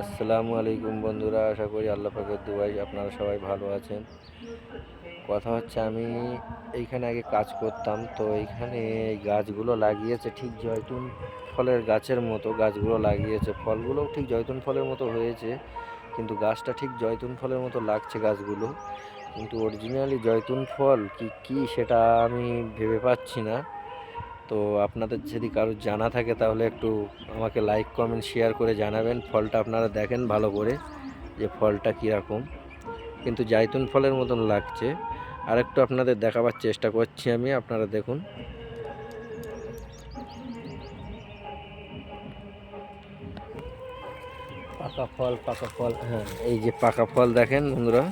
আসসালামু আলাইকুম বন্ধুরা, আশা করি আল্লাহ পাকের দুয়ায় আপনারা সবাই ভালো আছেন। কথা হচ্ছে, আমি এইখানে আগে কাজ করতাম, তো এইখানে এই গাছগুলো লাগিয়েছে ঠিক জয়তুন ফলের গাছের মতো। গাছগুলো লাগিয়েছে, ফলগুলোও ঠিক জয়তুন ফলের মতো হয়েছে, কিন্তু গাছটা ঠিক জয়তুন ফলের মতো লাগছে গাছগুলো, কিন্তু অরিজিনালি জয়তুন ফল কি কি সেটা আমি ভেবে পাচ্ছি না। তো আপনাদের যদি কারোর জানা থাকে তাহলে একটু আমাকে লাইক কমেন্ট শেয়ার করে জানাবেন। ফলটা আপনারা দেখেন ভালো করে যে ফলটা কীরকম, কিন্তু জাইতুন ফলের মতন লাগছে। আর একটু আপনাদের দেখাবার চেষ্টা করছি আমি, আপনারা দেখুন। পাকা ফল, পাকা ফল, হ্যাঁ এই যে পাকা ফল দেখেন বন্ধুরা,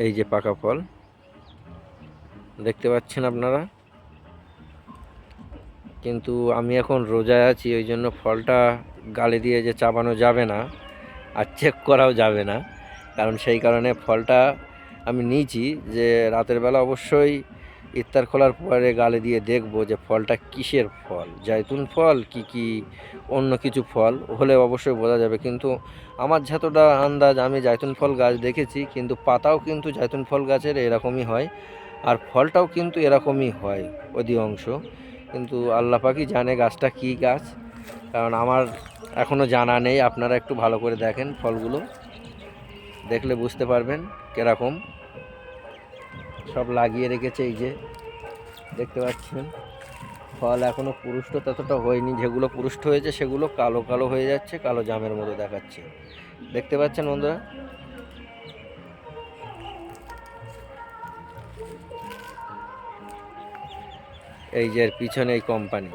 এই যে পাকা ফল দেখতে পাচ্ছেন আপনারা। কিন্তু আমি এখন রোজায় আছি, ওই জন্য ফলটা গালে দিয়ে যে চাবানো যাবে না, আর চেক করাও যাবে না, কারণ সেই কারণে ফলটা আমি নিয়েছি যে রাতের বেলা অবশ্যই ইফতার খোলার পরে গালে দিয়ে দেখব যে ফলটা কিসের ফল, জাইতুন ফল কি অন্য কিছু ফল হলে অবশ্যই বোঝা যাবে। কিন্তু আমার যতটা আন্দাজ, আমি জাইতুন ফল গাছ দেখেছি, কিন্তু পাতাও কিন্তু জাইতুন ফল গাছের এরকমই হয়, আর ফলটাও কিন্তু এরকমই হয় অধিকাংশ। কিন্তু আল্লাহ পাকই জানে গাছটা কী গাছ, কারণ আমার এখনও জানা নেই। আপনারা একটু ভালো করে দেখেন, ফলগুলো দেখলে বুঝতে পারবেন কীরকম। সব লাগিয়ে রেখেছে, এই যে দেখতে পাচ্ছেন। ফল এখনও পুরুষ্ট ততটা হয়নি, যেগুলো পুরুষ্ট হয়েছে সেগুলো কালো কালো হয়ে যাচ্ছে, কালো জামের মতো দেখাচ্ছে। দেখতে পাচ্ছেন বন্ধুরা, এই যে এর পিছনে এই কোম্পানি।